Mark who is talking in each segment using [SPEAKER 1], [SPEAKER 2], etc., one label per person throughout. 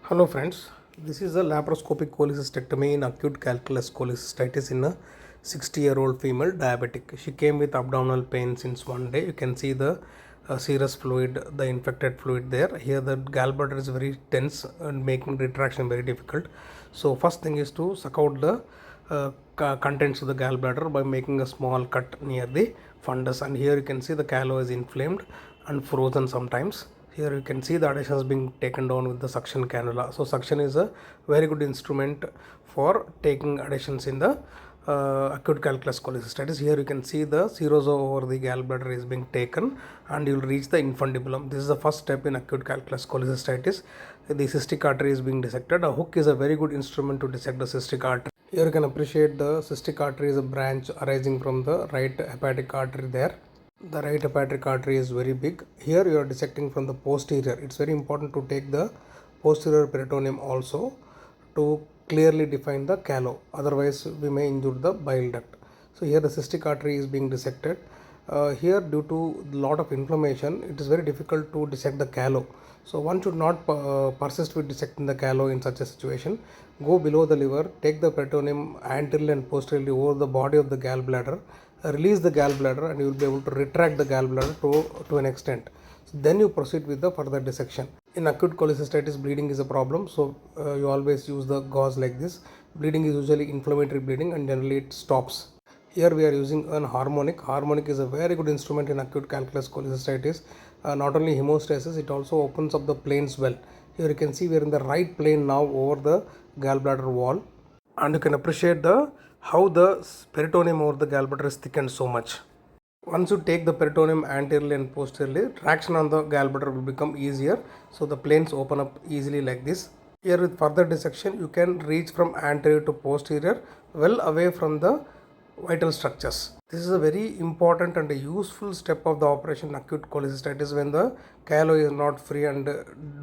[SPEAKER 1] Hello friends, this is a laparoscopic cholecystectomy in acute calculus cholecystitis in a 60-year-old female diabetic. She came with abdominal pain since one day. You can see the serous fluid, the infected fluid there. Here the gallbladder is very tense and making retraction very difficult. So first thing is to suck out the contents of the gallbladder by making a small cut near the fundus, and here you can see the callow is inflamed and frozen sometimes. Here you can see the adhesions being taken down with the suction cannula. So suction is a very good instrument for taking adhesions in the acute calculus cholecystitis. Here you can see the serosa over the gallbladder is being taken and you will reach the infundibulum. This is the first step in acute calculus cholecystitis. The cystic artery is being dissected. A hook is a very good instrument to dissect the cystic artery. Here you can appreciate the cystic artery is a branch arising from the right hepatic artery there. The right hepatic artery is very big. Here you are dissecting from the posterior. It's very important to take the posterior peritoneum also to clearly define the callow. Otherwise, we may injure the bile duct. So here the cystic artery is being dissected. Here, due to lot of inflammation, it is very difficult to dissect the callow. So one should not persist with dissecting the callow in such a situation. Go below the liver, take the peritoneum anteriorly and posteriorly over the body of the gallbladder, release the gallbladder, and you will be able to retract the gallbladder to an extent. So then you proceed with the further dissection. In acute cholecystitis, bleeding is a problem, so you always use the gauze like this. Bleeding is usually inflammatory bleeding and generally it stops. Here we are using an harmonic. Harmonic is a very good instrument in acute calculus cholecystitis. Not only hemostasis, it also opens up the planes well. Here you can see we are in the right plane now over the gallbladder wall, and you can appreciate how the peritoneum over the gallbladder is thickened so much. Once you take the peritoneum anteriorly and posteriorly, traction on the gallbladder will become easier, so the planes open up easily like this. Here with further dissection, you can reach from anterior to posterior, well away from the vital structures. This is a very important and a useful step of the operation acute cholecystitis when the callow is not free, and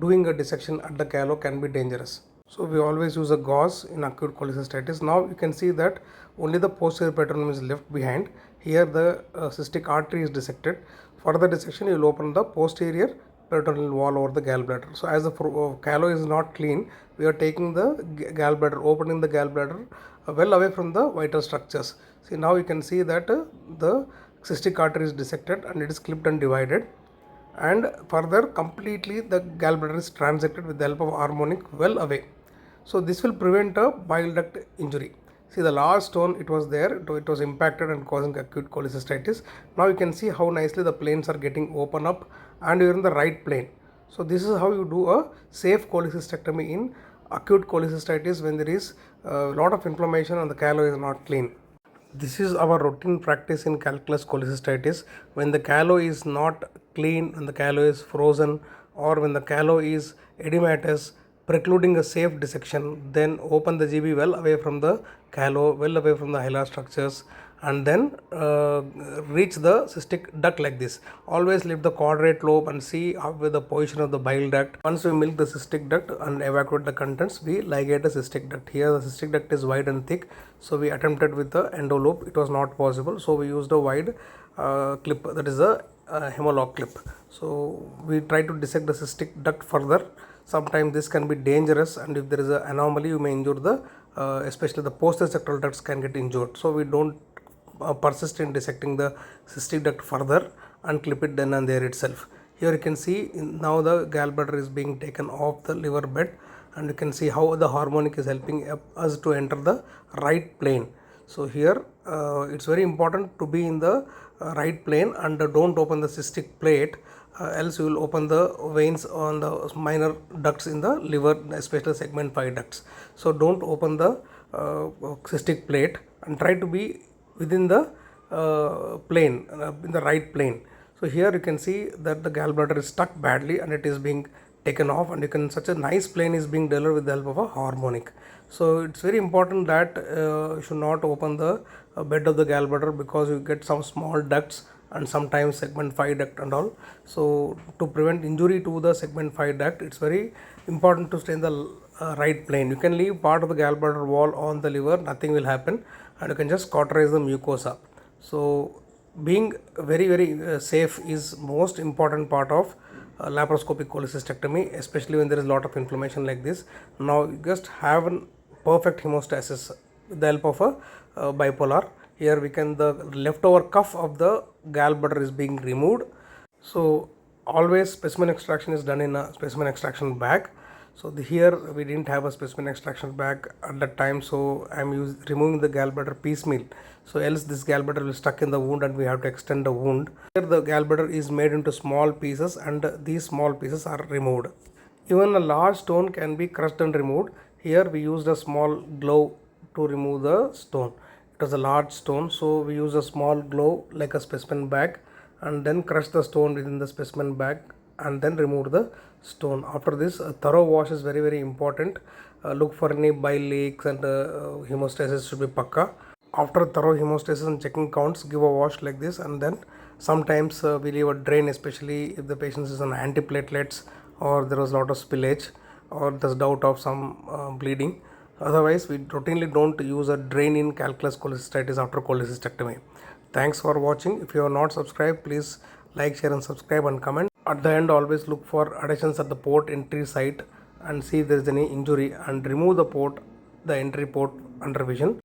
[SPEAKER 1] doing a dissection at the callow can be dangerous. So we always use a gauze in acute cholecystitis. Now you can see that only the posterior peritoneum is left behind. Here the cystic artery is dissected. For the dissection, you will open the posterior peritoneal wall over the gallbladder. So as the callow is not clean, we are taking the gallbladder, opening the gallbladder well away from the vital structures. See, now you can see that the cystic artery is dissected and it is clipped and divided, and further completely the gallbladder is transected with the help of harmonic well away. So this will prevent a bile duct injury. See, the large stone, it was there, it was impacted and causing acute cholecystitis. Now you can see how nicely the planes are getting open up and you are in the right plane. So this is how you do a safe cholecystectomy in acute cholecystitis when there is a lot of inflammation and the callow is not clean. This is our routine practice in calculus cholecystitis. When the callow is not clean, when the callow is frozen, or when the callow is edematous, precluding a safe dissection, then open the GB well away from the callow, well away from the hilar structures, and then reach the cystic duct like this. Always lift the quadrate lobe and see how with the position of the bile duct. Once we milk the cystic duct and evacuate the contents, we ligate the cystic duct. Here the cystic duct is wide and thick, so we attempted with the endolobe. It was not possible, so we used a wide clip, that is a hemlock clip. So we try to dissect the cystic duct further. Sometimes this can be dangerous, and if there is an anomaly, you may injure the especially the posterior septal ducts can get injured. So we don't persist in dissecting the cystic duct further and clip it then and there itself. Here you can see now the gallbladder is being taken off the liver bed, and you can see how the harmonic is helping us to enter the right plane. So here it's very important to be in the right plane, and don't open the cystic plate, else you will open the veins on the minor ducts in the liver, especially segment 5 ducts. So don't open the cystic plate and try to be within the plane, in the right plane. So here you can see that the gallbladder is stuck badly and it is being taken off, and you can such a nice plane is being delivered with the help of a harmonic. So it's very important that you should not open the bed of the gallbladder, because you get some small ducts and sometimes segment 5 duct and all. So to prevent injury to the segment 5 duct, it's very important to stay in the right plane. You can leave part of the gallbladder wall on the liver, nothing will happen, and you can just cauterize the mucosa. So being very safe is most important part of laparoscopic cholecystectomy, especially when there is a lot of inflammation like this. Now you just have a perfect hemostasis with the help of a bipolar. Here we can, the leftover cuff of the gallbladder is being removed. So always specimen extraction is done in a specimen extraction bag. So here we didn't have a specimen extraction bag at that time, so I am removing the gallbladder piecemeal. So else this gallbladder will stuck in the wound and we have to extend the wound. Here the gallbladder is made into small pieces and these small pieces are removed. Even a large stone can be crushed and removed. Here we used a small glove to remove the stone. It was a large stone, so we use a small glove like a specimen bag and then crush the stone within the specimen bag and then remove the stone. After this, a thorough wash is very important. Look for any bile leaks and hemostasis should be pakka. After thorough hemostasis and checking counts, give a wash like this, and then sometimes we leave a drain, especially if the patient is on antiplatelets or there was a lot of spillage or there's doubt of some bleeding. Otherwise, we routinely don't use a drain in calculus cholecystitis after cholecystectomy. Thanks for watching. If you are not subscribed, please like, share and subscribe and comment. At the end, always look for adhesions at the port entry site and see if there is any injury and remove the port, the entry port under vision.